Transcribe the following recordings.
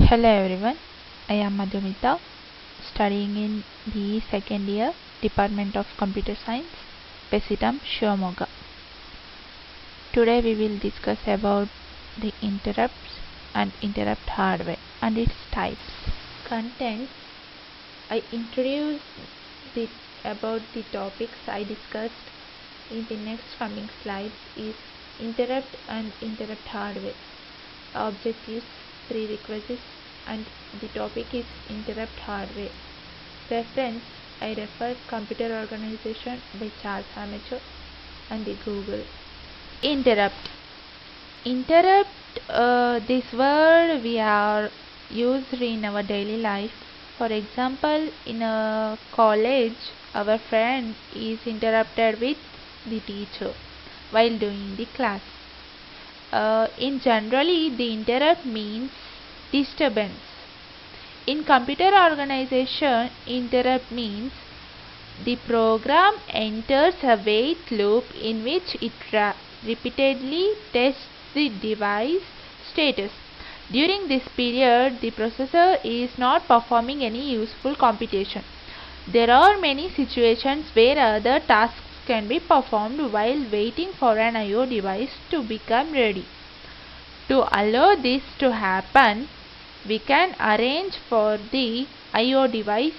Hello everyone, I am Madhumita, studying in BE second year, Department of Computer Science, Pesitam, Shivamogga. Today we will discuss about the interrupts and interrupt hardware and its types. Contents. I introduced about the topics I discussed in the next coming slides is interrupt and interrupt hardware. Objectives, prerequisites, and the topic is interrupt hardware. Reference, I refer Computer Organization by Charles Amateur and the Google. Interrupt. This word we are used in our daily life. For example, in a college, our friend is interrupted with the teacher while doing the class. In generally, the interrupt means disturbance. In computer organization, interrupt means the program enters a wait loop in which it repeatedly tests the device status. During this period, the processor is not performing any useful computation. There are many situations where other tasks can be performed while waiting for an I/O device to become ready. To allow this to happen, we can arrange for the I/O device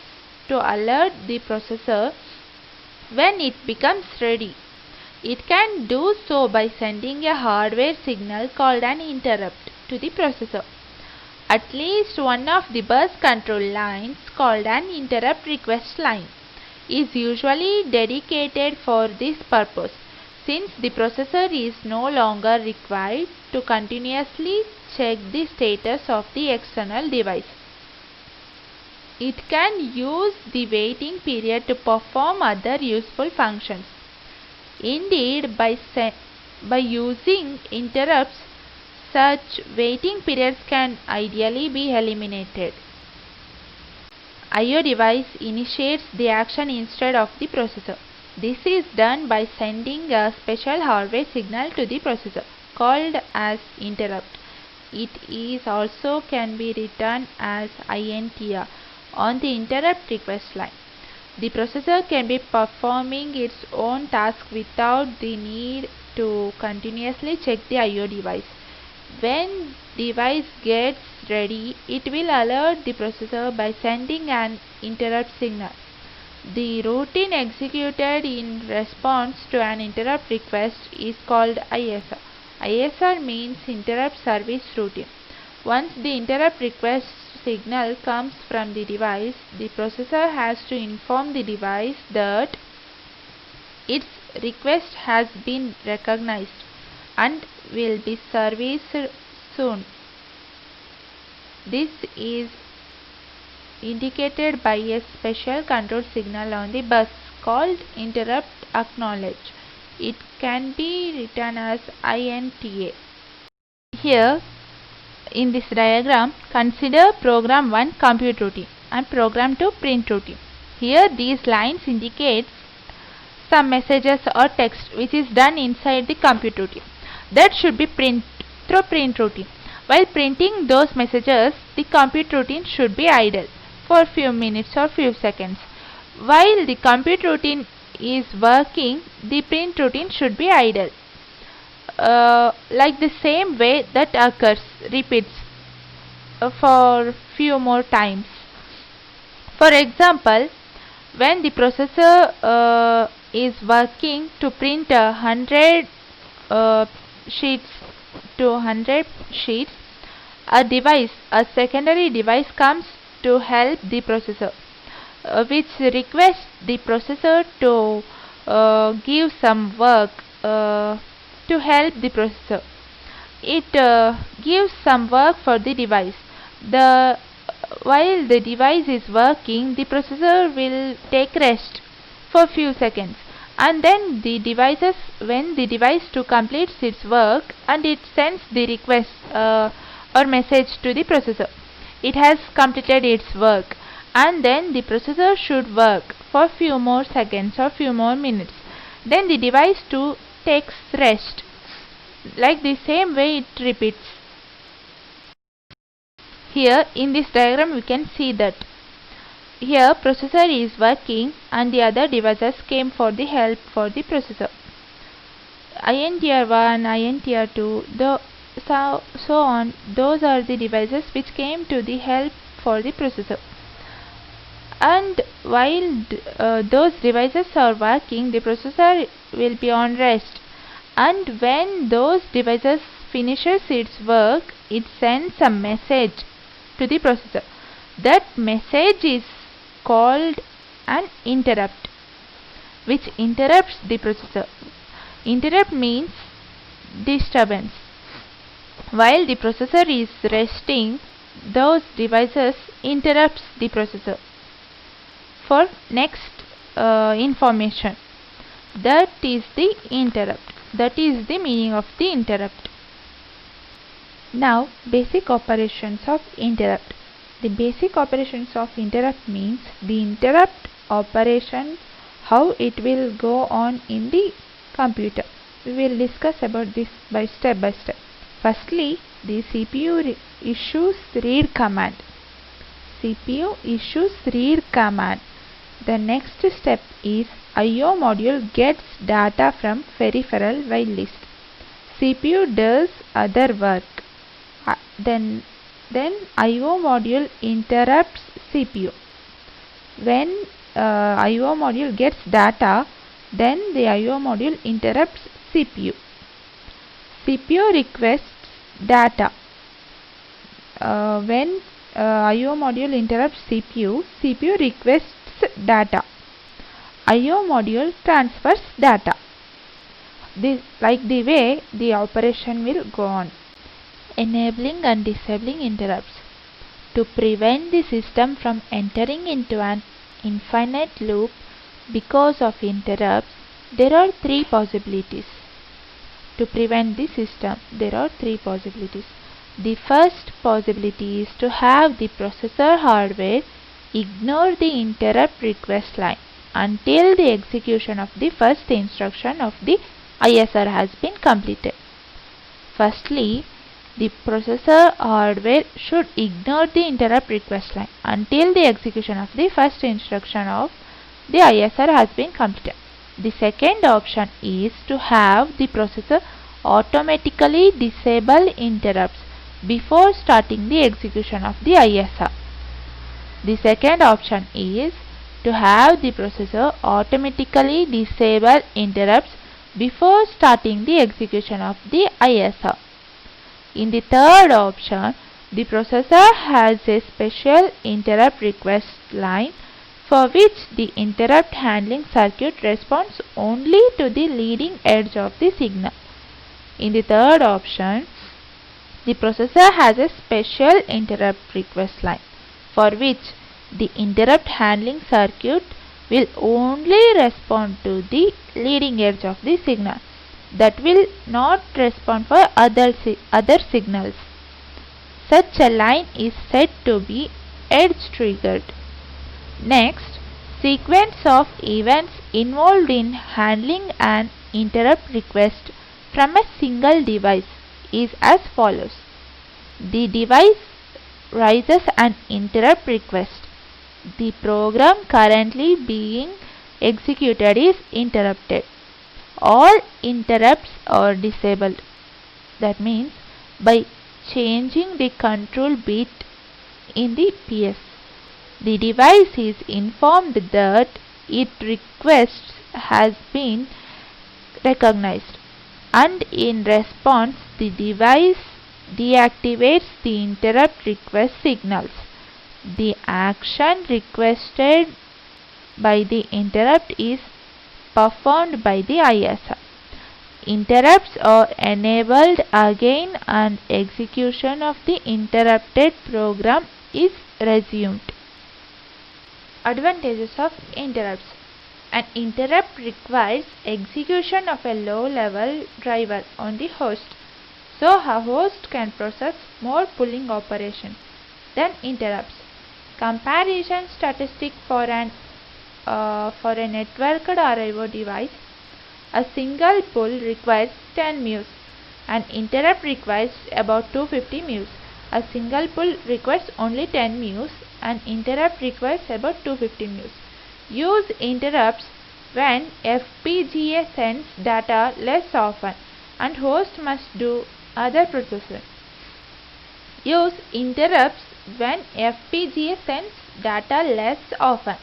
to alert the processor when it becomes ready. It can do so by sending a hardware signal called an interrupt to the processor. At least one of the bus control lines, called an interrupt request line, is usually dedicated for this purpose, since the processor is no longer required to continuously check the status of the external device. It can use the waiting period to perform other useful functions. Indeed, by using interrupts, such waiting periods can ideally be eliminated. I/O device initiates the action instead of the processor. This is done by sending a special hardware signal to the processor called as interrupt. It is also can be written as INTR on the interrupt request line. The processor can be performing its own task without the need to continuously check the I/O device. When device gets ready, it will alert the processor by sending an interrupt signal. The routine executed in response to an interrupt request is called ISR. ISR means interrupt service routine. Once the interrupt request signal comes from the device, the processor has to inform the device that its request has been recognized and will be serviced soon. This is indicated by a special control signal on the bus called interrupt acknowledge. It can be written as INTA. Here in this diagram, consider program 1 compute routine and program 2 print routine. Here these lines indicate some messages or text which is done inside the compute routine that should be print through print routine. While printing those messages, the compute routine should be idle for few minutes or few seconds. While the compute routine is working, the print routine should be idle. Like the same way that occurs, repeats for few more times. For example, when the processor is working to print 100 sheets to 100 sheets, a secondary device comes to help the processor, which requests the processor to give some work to help the processor. It gives some work for the device. While the device is working, the processor will take rest for few seconds, and then when the device to completes its work, and it sends the request or message to the processor. It has completed its work, and then the processor should work for few more seconds or few more minutes. Then the device too takes rest. Like the same way it repeats. Here in this diagram we can see that here processor is working and the other devices came for the help for the processor. INTR1, INTR2, so on, those are the devices which came to the help for the processor. And while those devices are working, the processor will be on rest. And when those devices finishes its work, it sends a message to the processor. That message is called an interrupt, which interrupts the processor. Interrupt means disturbance. While the processor is resting, those devices interrupts the processor for next information. That is the interrupt. That is the meaning of the interrupt. Now, basic operations of interrupt. The basic operations of interrupt means the interrupt operation, how it will go on in the computer. We will discuss about this by step. Firstly, the CPU issues read command. CPU issues read command. The next step is IO module gets data from peripheral while list. CPU does other work. Then IO module interrupts CPU. When IO module gets data, then the IO module interrupts CPU. CPU requests data. When IO module interrupts CPU, CPU requests data. IO module transfers data. Like the way the operation will go on. Enabling and disabling interrupts. To prevent the system from entering into an infinite loop because of interrupts, there are three possibilities. To prevent the system, there are three possibilities. The first possibility is to have the processor hardware ignore the interrupt request line until the execution of the first instruction of the ISR has been completed. Firstly, the processor hardware should ignore the interrupt request line until the execution of the first instruction of the ISR has been completed. The second option is to have the processor automatically disable interrupts before starting the execution of the ISR. The second option is to have the processor automatically disable interrupts before starting the execution of the ISR. In the third option, the processor has a special interrupt request line for which the interrupt handling circuit responds only to the leading edge of the signal. In the third option, the processor has a special interrupt request line for which the interrupt handling circuit will only respond to the leading edge of the signal, that will not respond for other signals. Such a line is said to be edge triggered. Next, sequence of events involved in handling an interrupt request from a single device is as follows. The device raises an interrupt request. The program currently being executed is interrupted. All interrupts are disabled. That means by changing the control bit in the PS, the device is informed that its request has been recognized, and in response the device deactivates the interrupt request signals. The action requested by the interrupt is performed by the ISR. Interrupts are enabled again and execution of the interrupted program is resumed. Advantages of interrupts. An interrupt requires execution of a low-level driver on the host, so a host can process more pulling operations than interrupts. Comparison statistic for a networked RIO device, a single pull requires 10 µs. An interrupt requires about 250 µs. A single pull requires only 10 mus and interrupt requires about 250 mus. Use interrupts when FPGA sends data less often and host must do other processing. Use interrupts when FPGA sends data less often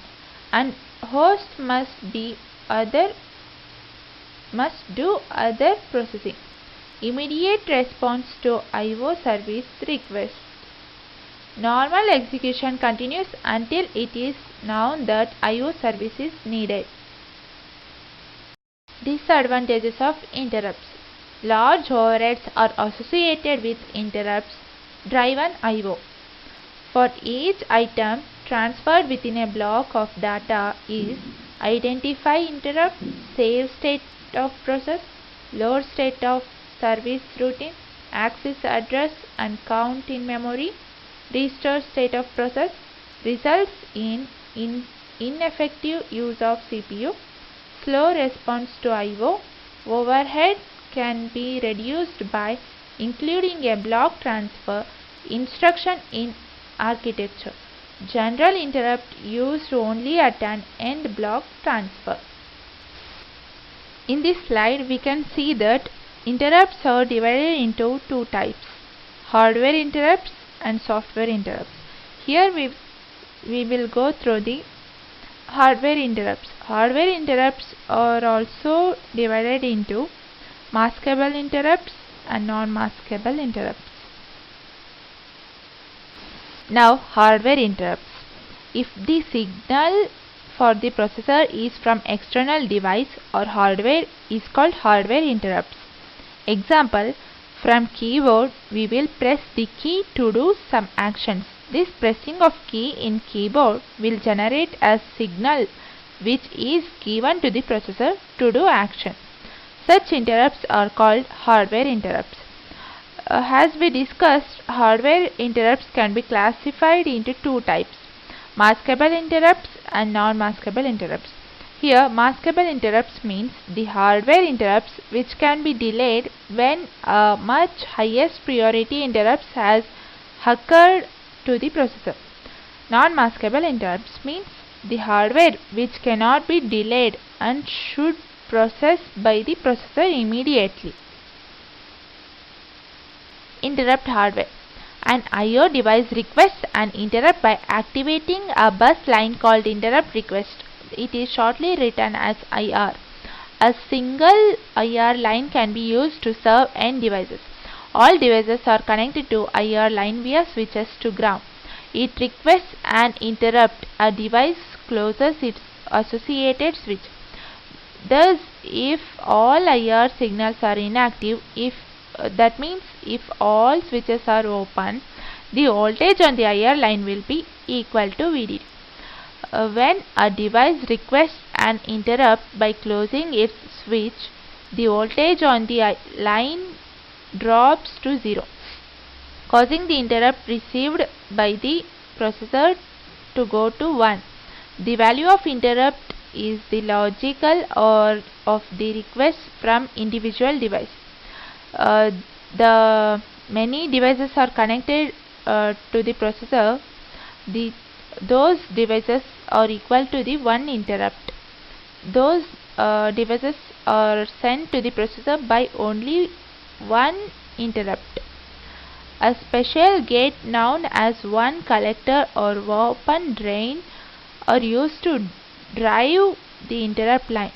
and host must do other processing. Immediate response to IO service request. Normal execution continues until it is known that IO service is needed. Disadvantages of interrupts. Large overheads are associated with interrupts driven IO. For each item transferred within a block of data is identify interrupt, save state of process, load state of service routine, access address and count in memory, restore state of process, results in ineffective use of CPU, slow response to IO. Overhead can be reduced by including a block transfer instruction in architecture. General interrupt used only at an end block transfer. In this slide we can see that interrupts are divided into two types: hardware interrupts and software interrupts. Here we will go through the hardware interrupts. Hardware interrupts are also divided into maskable interrupts and non-maskable interrupts. Now hardware interrupts. If the signal for the processor is from external device or hardware is called hardware interrupts. Example, from keyboard we will press the key to do some actions. This pressing of key in keyboard will generate a signal which is given to the processor to do action. Such interrupts are called hardware interrupts. As we discussed, hardware interrupts can be classified into two types: maskable interrupts and non-maskable interrupts. Here, maskable interrupts means the hardware interrupts which can be delayed when a much highest priority interrupts has occurred to the processor. Non-maskable interrupts means the hardware which cannot be delayed and should process by the processor immediately. Interrupt hardware. An IO device requests an interrupt by activating a bus line called interrupt request. It is shortly written as IR. A single IR line can be used to serve end devices. All devices are connected to IR line via switches to ground. It requests an interrupt. A device closes its associated switch. Thus, if all IR signals are inactive, that means if all switches are open, the voltage on the IR line will be equal to VDD. When a device requests an interrupt by closing its switch, the voltage on the line drops to 0, causing the interrupt received by the processor to go to 1. The value of interrupt is the logical or of the request from individual device. The many devices are connected to the processor. Those devices are equal to the one interrupt. Those devices are sent to the processor by only one interrupt. A special gate known as one collector or open drain are used to drive the interrupt line.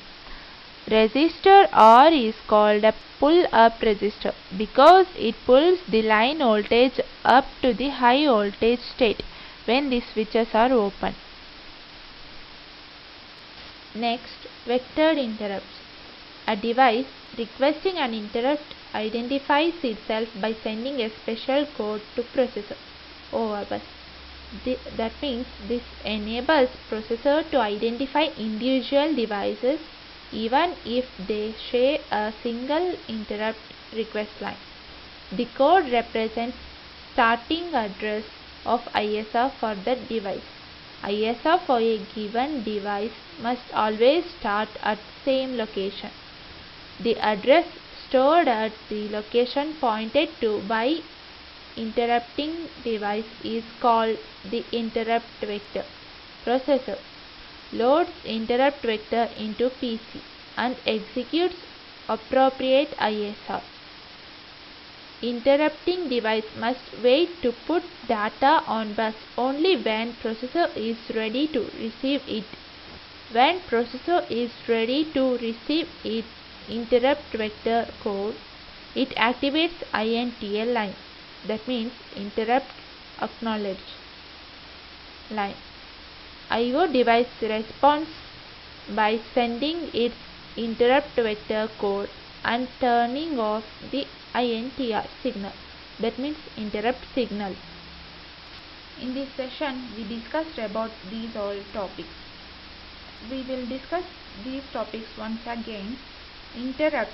Resistor R is called a pull-up resistor because it pulls the line voltage up to the high voltage state when the switches are open. Next, vectored interrupts. A device requesting an interrupt identifies itself by sending a special code to processor over bus. That means this enables processor to identify individual devices even if they share a single interrupt request line. The code represents starting address of ISR for that device. ISR for a given device must always start at same location. The address stored at the location pointed to by interrupting device is called the interrupt vector. Processor loads interrupt vector into PC and executes appropriate ISR. Interrupting device must wait to put data on bus only when processor is ready to receive it. When processor is ready to receive its interrupt vector code, it activates INTL line. That means interrupt acknowledge line. IO device responds by sending its interrupt vector code and turning off the INTR signal. That means interrupt signal. In this session, we discussed about these all topics. We will discuss these topics once again. Interrupt.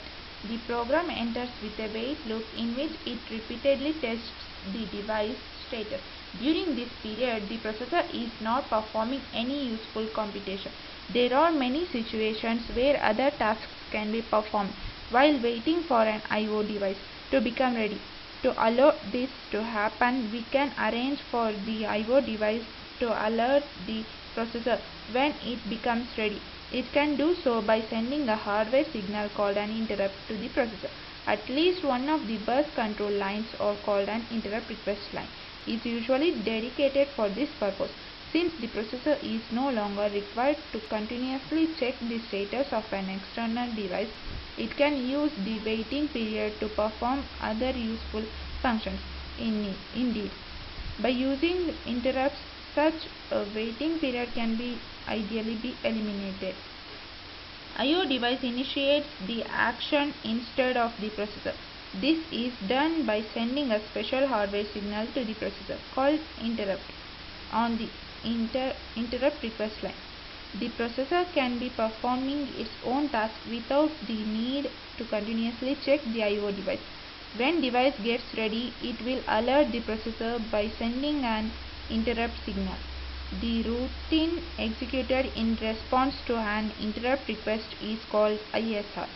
The program enters with a wait loop in which it repeatedly tests the device status. During this period, the processor is not performing any useful computation. There are many situations where other tasks can be performed while waiting for an IO device to become ready. To allow this to happen, we can arrange for the IO device to alert the processor when it becomes ready. It can do so by sending a hardware signal called an interrupt to the processor. At least one of the bus control lines, or called an interrupt request line, is usually dedicated for this purpose. Since the processor is no longer required to continuously check the status of an external device, it can use the waiting period to perform other useful functions. Indeed, by using interrupts, such a waiting period can be ideally be eliminated. IO device initiates the action instead of the processor. This is done by sending a special hardware signal to the processor called interrupt on the interrupt request line. The processor can be performing its own task without the need to continuously check the IO device. When device gets ready, it will alert the processor by sending an interrupt signal. The routine executed in response to an interrupt request is called ISR,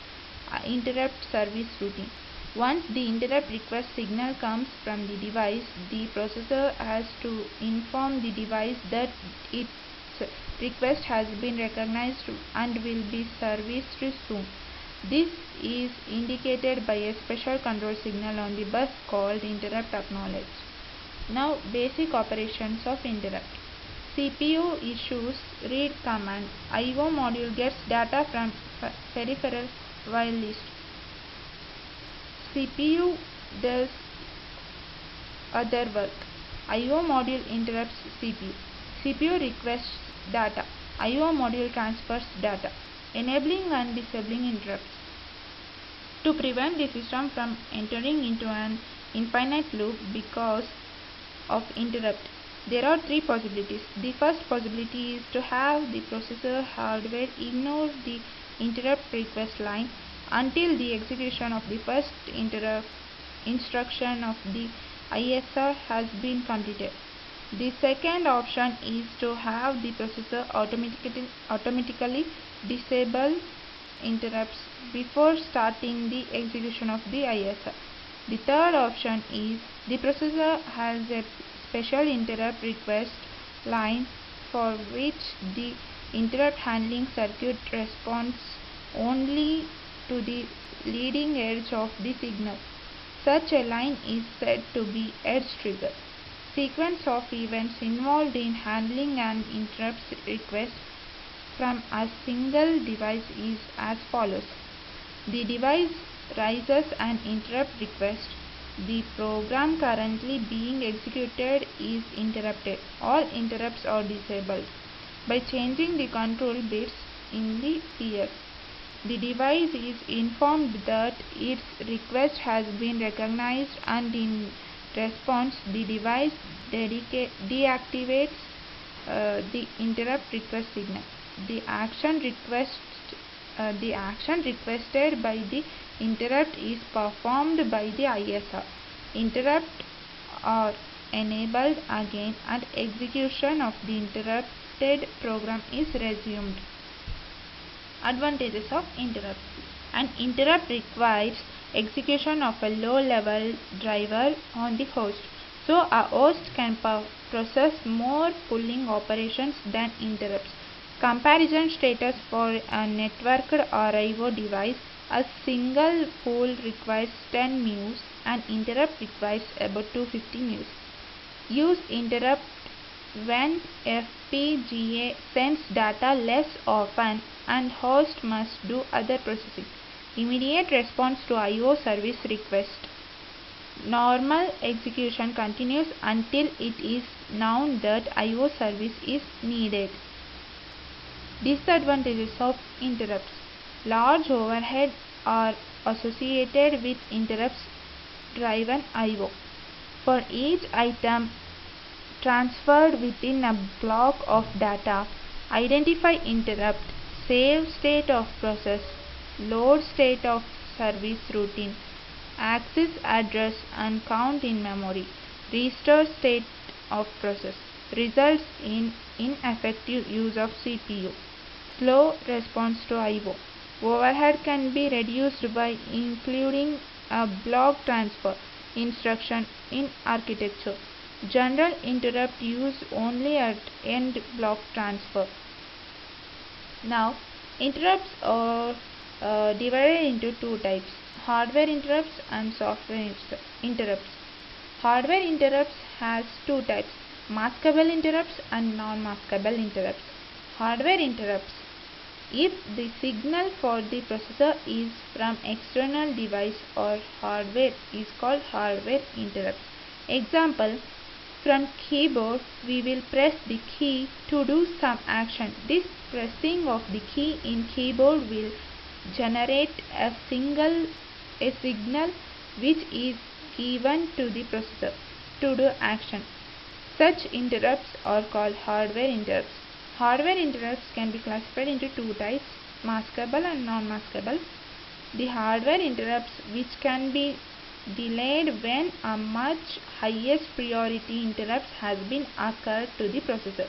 interrupt service routine. Once the interrupt request signal comes from the device, the processor has to inform the device that its request has been recognized and will be serviced soon. This is indicated by a special control signal on the bus called interrupt acknowledge. Now, basic operations of interrupt. CPU issues read command. IO module gets data from peripheral while list. CPU does other work. IO module interrupts CPU. CPU requests data. IO module transfers data, enabling and disabling interrupts. To prevent the system from entering into an infinite loop because of interrupt, there are three possibilities. The first possibility is to have the processor hardware ignore the interrupt request line until the execution of the first interrupt instruction of the ISR has been completed. The second option is to have the processor automatically disable interrupts before starting the execution of the ISR. The third option is the processor has a special interrupt request line for which the interrupt handling circuit responds only to the leading edge of the signal. Such a line is said to be edge trigger. Sequence of events involved in handling an interrupt request from a single device is as follows. The device raises an interrupt request. The program currently being executed is interrupted. All interrupts are disabled by changing the control bits in the PF. The device is informed that its request has been recognized, and in response, the device deactivates the interrupt request signal. The action requested by the interrupt is performed by the ISR. Interrupt are enabled again and execution of the interrupted program is resumed. Advantages of interrupt. An interrupt requires execution of a low-level driver on the host. So a host can process more pulling operations than interrupts. Comparison status for a networked or IO device: a single pull requires 10 µs, an interrupt requires about 250 µs. Use interrupt when FPGA sends data less often and host must do other processing. Immediate response to IO service request. Normal execution continues until it is known that IO service is needed. Disadvantages of interrupts: large overhead are associated with interrupts driven IO. For each item transferred within a block of data, identify interrupt, save state of process, load state of service routine, access address and count in memory, restore state of process, results in ineffective use of CPU. Slow response to IO. Overhead can be reduced by including a block transfer instruction in architecture. General interrupt used only at end block transfer. Now, interrupts are divided into two types: hardware interrupts and software interrupts. Hardware interrupts has two types: maskable interrupts and non-maskable interrupts. Hardware interrupts: if the signal for the processor is from external device or hardware, is called hardware interrupts. Example: from keyboard we will press the key to do some action. This pressing of the key in keyboard will generate a signal which is given to the processor to do action. Such interrupts are called hardware interrupts. Hardware interrupts can be classified into two types: maskable and non-maskable. The hardware interrupts which can be delayed when a much highest priority interrupt has been occurred to the processor.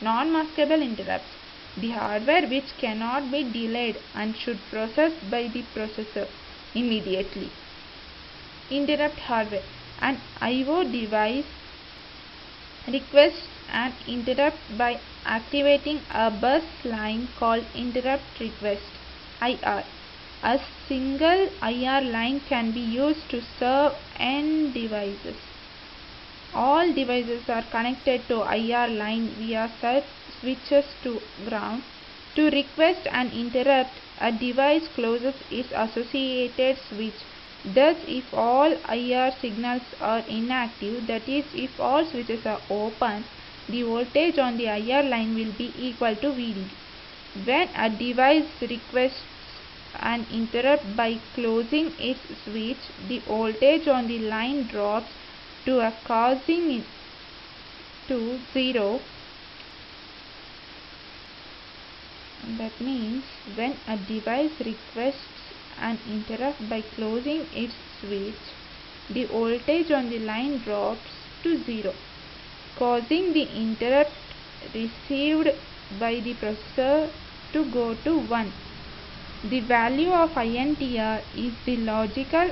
Non-maskable interrupts: the hardware which cannot be delayed and should process by the processor immediately. Interrupt hardware: an IO device requests an interrupt by activating a bus line called interrupt request (IR). A single IR line can be used to serve n devices. All devices are connected to IR line via such switches to ground. To request an interrupt, a device closes its associated switch. Thus, if all IR signals are inactive, that is, if all switches are open, the voltage on the IR line will be equal to VDD. When a device requests an interrupt by closing its switch, the voltage on the line drops to a causing it to 0. That means when a device requests an interrupt by closing its switch, the voltage on the line drops to 0, causing the interrupt received by the processor to go to 1. The value of INTR is the logical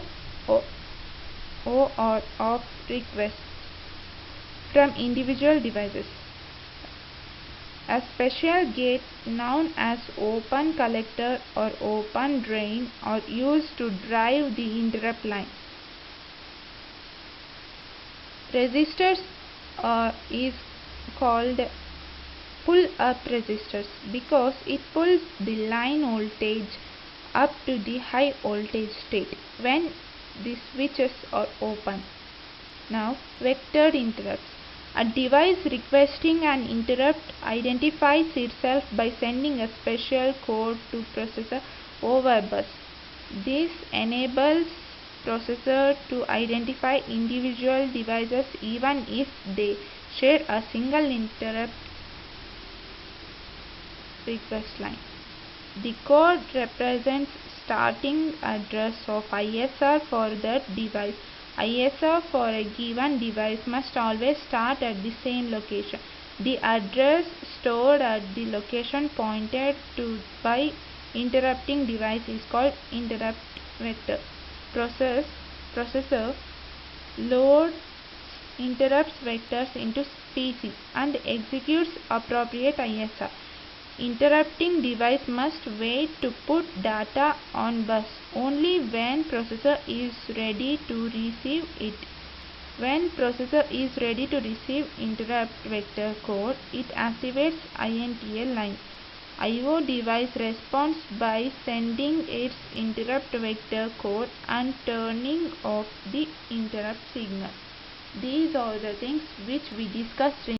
OR of requests from individual devices. A special gate known as open collector or open drain are used to drive the interrupt line. Resistors is called pull-up resistors because it pulls the line voltage up to the high voltage state when the switches are open. Now, vectored interrupts. A device requesting an interrupt identifies itself by sending a special code to processor over bus. This enables processor to identify individual devices even if they share a single interrupt request line. The code represents starting address of ISR for that device. ISR for a given device must always start at the same location. The address stored at the location pointed to by interrupting device is called interrupt vector. Processor loads interrupts vectors into species and executes appropriate ISR. Interrupting device must wait to put data on bus only when processor is ready to receive it. When processor is ready to receive interrupt vector code, it activates INTL line. IO device responds by sending its interrupt vector code and turning off the interrupt signal. These are the things which we discussed in